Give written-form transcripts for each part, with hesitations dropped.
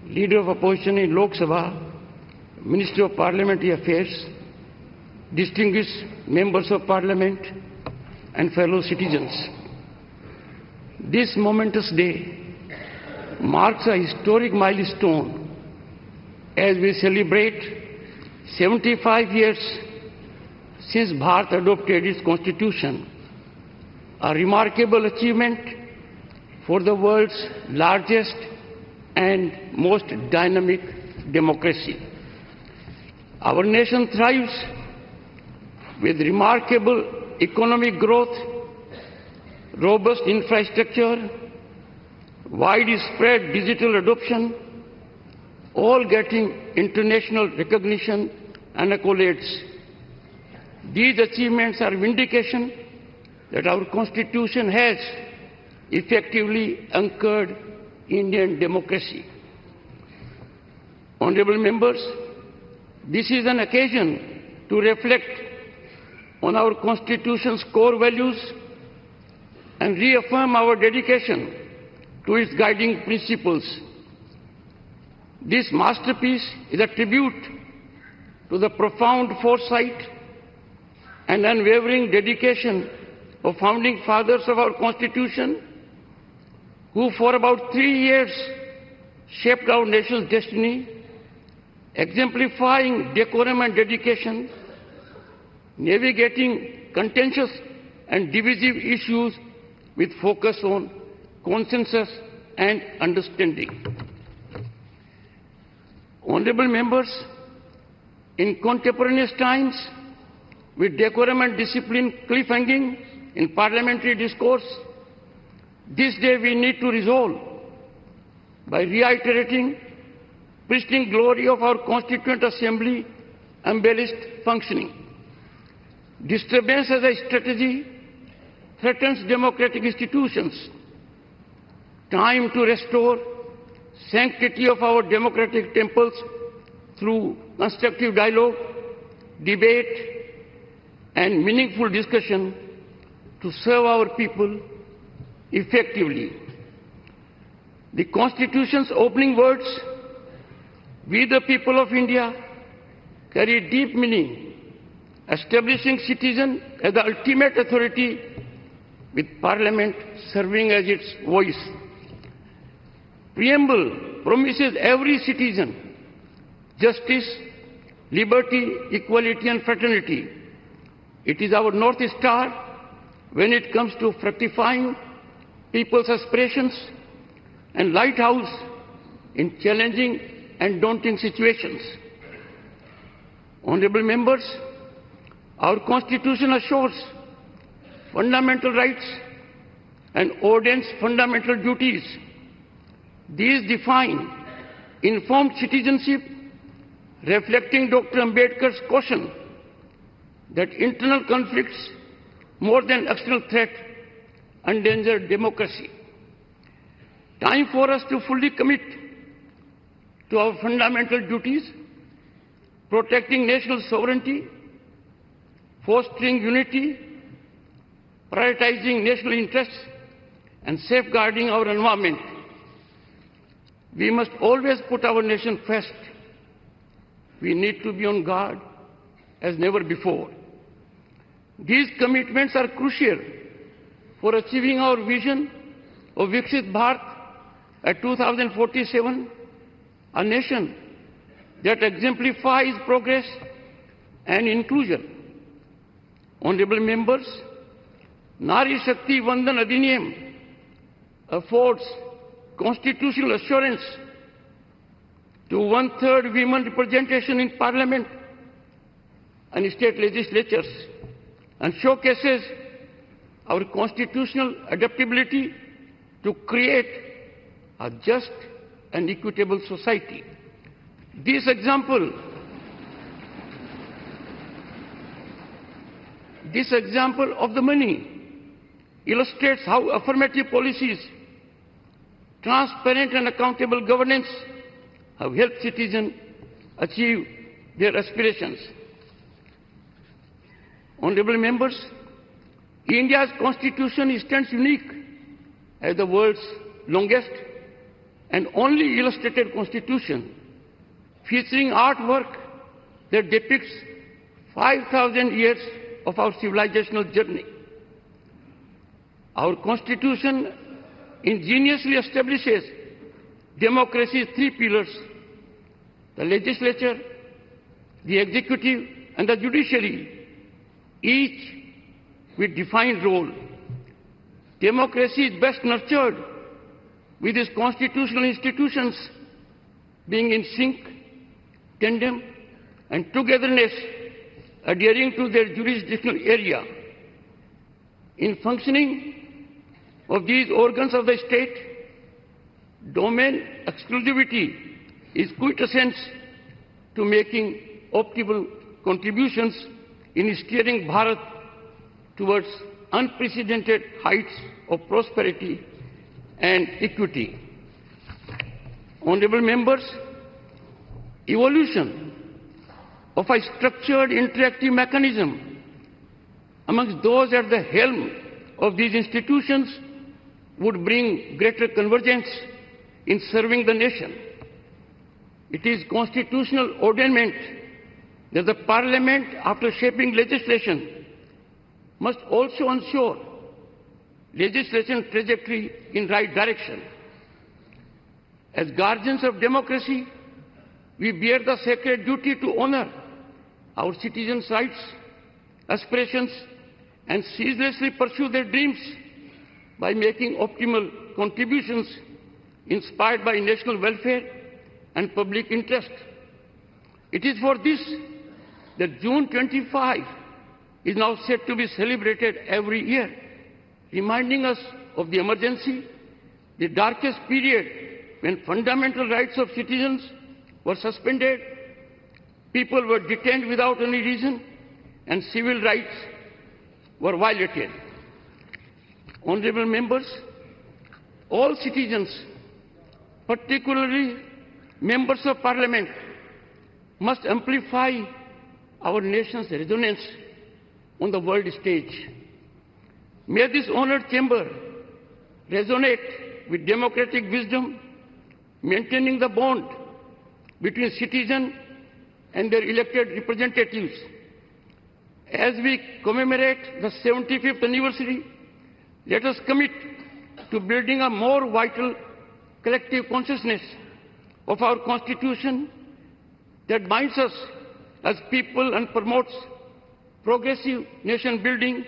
Leader of Opposition in Lok Sabha, Minister of Parliamentary Affairs, distinguished members of Parliament and fellow citizens. This momentous day marks a historic milestone as we celebrate 75 years since Bharat adopted its constitution, a remarkable achievement for the world's largest and most dynamic democracy. Our nation thrives with remarkable economic growth, robust infrastructure, widespread digital adoption, all getting international recognition and accolades. These achievements are vindication that our Constitution has effectively anchored Indian democracy. Honorable members, this is an occasion to reflect on our Constitution's core values and reaffirm our dedication to its guiding principles. This masterpiece is a tribute to the profound foresight and unwavering dedication of founding fathers of our Constitution, who for about 3 years shaped our nation's destiny, exemplifying decorum and dedication, navigating contentious and divisive issues with focus on consensus and understanding. Honorable members, in contemporaneous times, with decorum and discipline cliffhanging in parliamentary discourse, this day we need to resolve by reiterating pristine glory of our Constituent Assembly embellished functioning. Disturbance as a strategy threatens democratic institutions. Time to restore sanctity of our democratic temples through constructive dialogue, debate, and meaningful discussion to serve our people effectively. The Constitution's opening words, "We the people of India," carry deep meaning, establishing citizen as the ultimate authority with Parliament serving as its voice. Preamble promises every citizen justice, liberty, equality and fraternity. It is our North Star when it comes to fructifying people's aspirations and lighthouse in challenging and daunting situations. Honorable members, our Constitution assures fundamental rights and ordains fundamental duties. These define informed citizenship, reflecting Dr. Ambedkar's caution that internal conflicts, more than external threat, endanger democracy. Time for us to fully commit to our fundamental duties, protecting national sovereignty, fostering unity, prioritizing national interests, and safeguarding our environment. We must always put our nation first. We need to be on guard as never before. These commitments are crucial for achieving our vision of Viksit Bharat at 2047, a nation that exemplifies progress and inclusion. Honorable members, Nari Shakti Vandan Adhiniyam affords constitutional assurance to 1/3 women representation in Parliament and state legislatures, and showcases our constitutional adaptability to create a just and equitable society. This example of the many illustrates how affirmative policies, transparent and accountable governance have helped citizens achieve their aspirations. Honorable members, India's constitution stands unique as the world's longest, an only illustrated constitution featuring artwork that depicts 5,000 years of our civilizational journey. Our constitution ingeniously establishes democracy's three pillars: the legislature, the executive, and the judiciary, each with defined role. Democracy is best nurtured with its constitutional institutions being in sync, tandem, and togetherness, adhering to their jurisdictional area. In functioning of these organs of the state, domain exclusivity is quintessence to making optimal contributions in steering Bharat towards unprecedented heights of prosperity and equity. Honorable members, evolution of a structured interactive mechanism amongst those at the helm of these institutions would bring greater convergence in serving the nation. It is constitutional ordainment that the Parliament, after shaping legislation, must also ensure legislation trajectory in right direction. As guardians of democracy, we bear the sacred duty to honor our citizens' rights, aspirations, and ceaselessly pursue their dreams by making optimal contributions inspired by national welfare and public interest. It is for this that June 25 is now set to be celebrated every year, reminding us of the emergency, the darkest period when fundamental rights of citizens were suspended, people were detained without any reason, and civil rights were violated. Honorable members, all citizens, particularly members of Parliament, must amplify our nation's resonance on the world stage. May this honored chamber resonate with democratic wisdom, maintaining the bond between citizens and their elected representatives. As we commemorate the 75th anniversary, let us commit to building a more vital collective consciousness of our Constitution that binds us as people and promotes progressive nation-building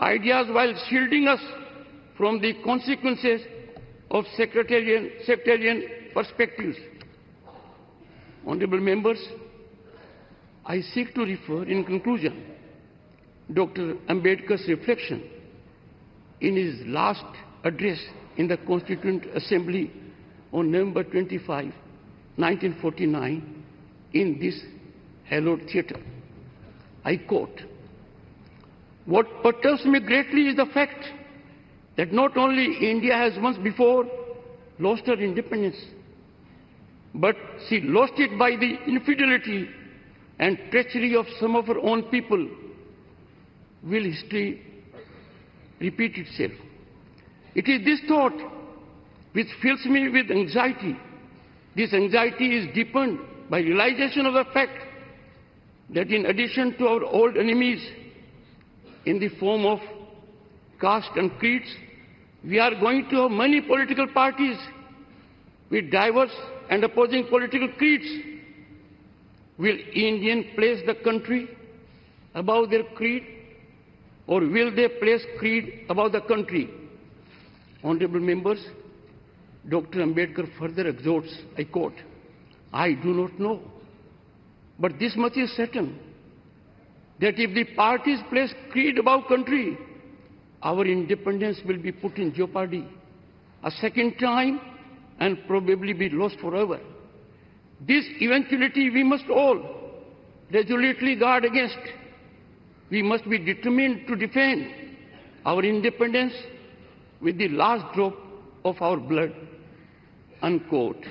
ideas while shielding us from the consequences of sectarian perspectives. Honorable members, I seek to refer in conclusion Dr. Ambedkar's reflection in his last address in the Constituent Assembly on November 25, 1949, in this hallowed theatre. I quote, "What perturbs me greatly is the fact that not only India has once before lost her independence, but she lost it by the infidelity and treachery of some of her own people. Will history repeat itself? It is this thought which fills me with anxiety. This anxiety is deepened by realization of the fact that in addition to our old enemies in the form of caste and creeds, we are going to have many political parties with diverse and opposing political creeds. Will Indians place the country above their creed, or will they place creed above the country?" Honorable members, Dr. Ambedkar further exhorts, I quote, "I do not know, but this much is certain, that if the parties place creed above country, our independence will be put in jeopardy a second time and probably be lost forever. This eventuality we must all resolutely guard against. We must be determined to defend our independence with the last drop of our blood." Unquote.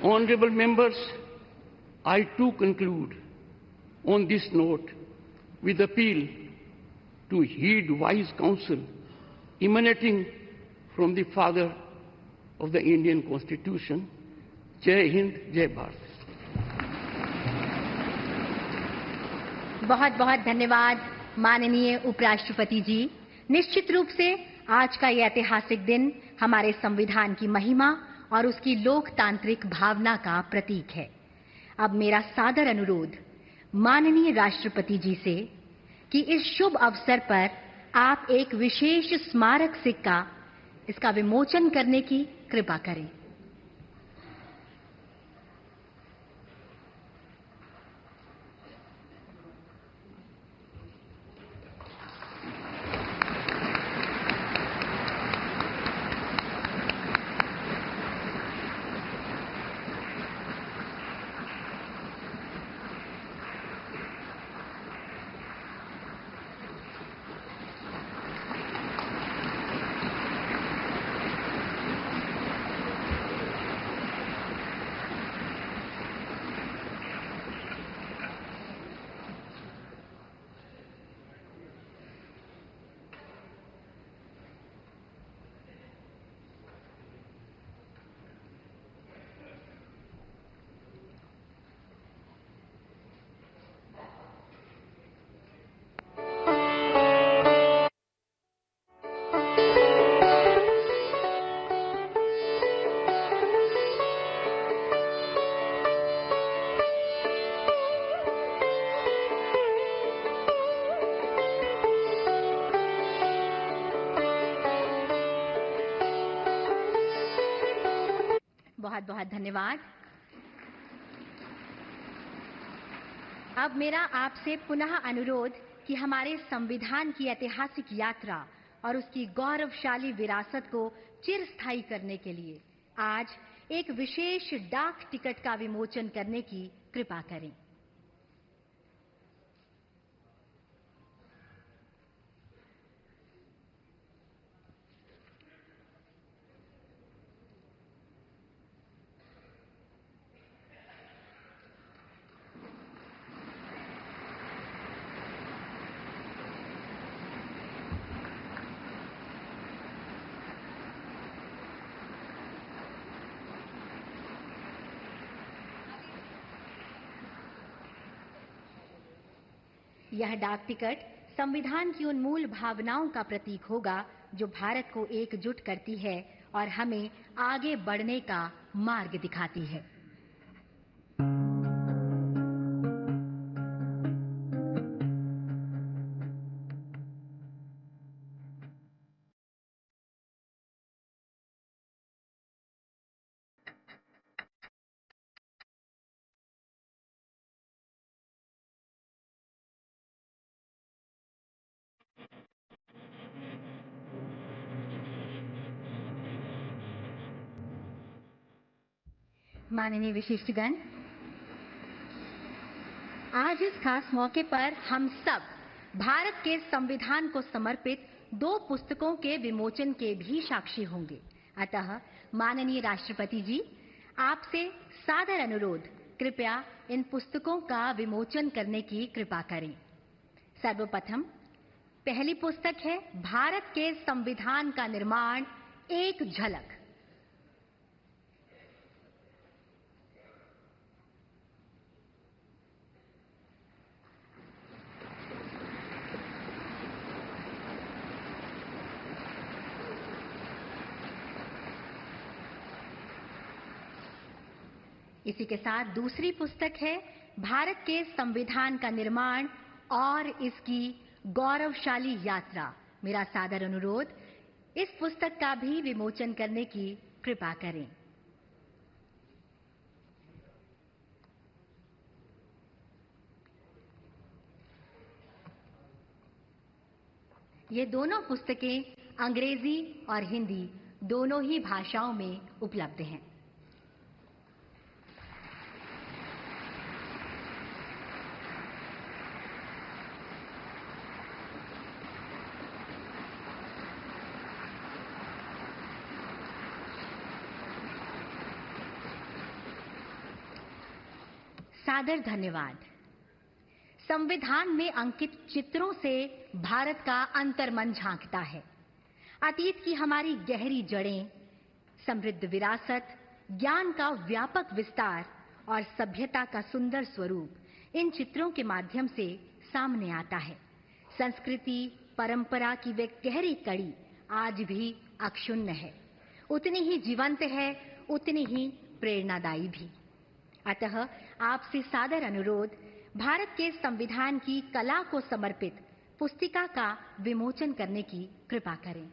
Honorable members, I too conclude on this note with appeal to heed wise counsel emanating from the father of the Indian Constitution. जय हिंद, जय भारत। बहुत बहुत धन्यवाद माननीय उपराष्ट्रपति जी। निश्चित रूप से आज का यह ऐतिहासिक दिन हमारे संविधान की महिमा और उसकी लोकतांत्रिक भावना का प्रतीक है। अब मेरा सादर अनुरोध माननीय राष्ट्रपति जी से कि इस शुभ अवसर पर आप एक विशेष स्मारक सिक्का इसका विमोचन करने की कृपा करें। बहुत बहुत धन्यवाद। अब मेरा आपसे पुनः अनुरोध कि हमारे संविधान की ऐतिहासिक यात्रा और उसकी गौरवशाली विरासत को चिरस्थायी करने के लिए आज एक विशेष डाक टिकट का विमोचन करने की कृपा करें। यह डाक टिकट संविधान की उन मूल भावनाओं का प्रतीक होगा जो भारत को एकजुट करती है और हमें आगे बढ़ने का मार्ग दिखाती है। माननीय विशिष्टगण, आज इस खास मौके पर हम सब भारत के संविधान को समर्पित 2 पुस्तकों के विमोचन के भी साक्षी होंगे। अतः माननीय राष्ट्रपति जी, आपसे सादर अनुरोध, कृपया इन पुस्तकों का विमोचन करने की कृपा करें। सर्वप्रथम पहली पुस्तक है भारत के संविधान का निर्माण, एक झलक। इसी के साथ दूसरी पुस्तक है भारत के संविधान का निर्माण और इसकी गौरवशाली यात्रा। मेरा सादर अनुरोध, इस पुस्तक का भी विमोचन करने की कृपा करें। ये दोनों पुस्तकें अंग्रेजी और हिंदी दोनों ही भाषाओं में उपलब्ध हैं। सादर धन्यवाद। संविधान में अंकित चित्रों से भारत का अंतर्मन झांकता है। अतीत की हमारी गहरी जड़ें, समृद्ध विरासत, ज्ञान का व्यापक विस्तार और सभ्यता का सुंदर स्वरूप इन चित्रों के माध्यम से सामने आता है। संस्कृति, परंपरा की वे गहरी कड़ी आज भी अक्षुण्ण है, उतनी ही जीवंत है, उतनी ही प्रेरणादायी भी। अतः आपसे सादर अनुरोध, भारत के संविधान की कला को समर्पित पुस्तिका का विमोचन करने की कृपा करें।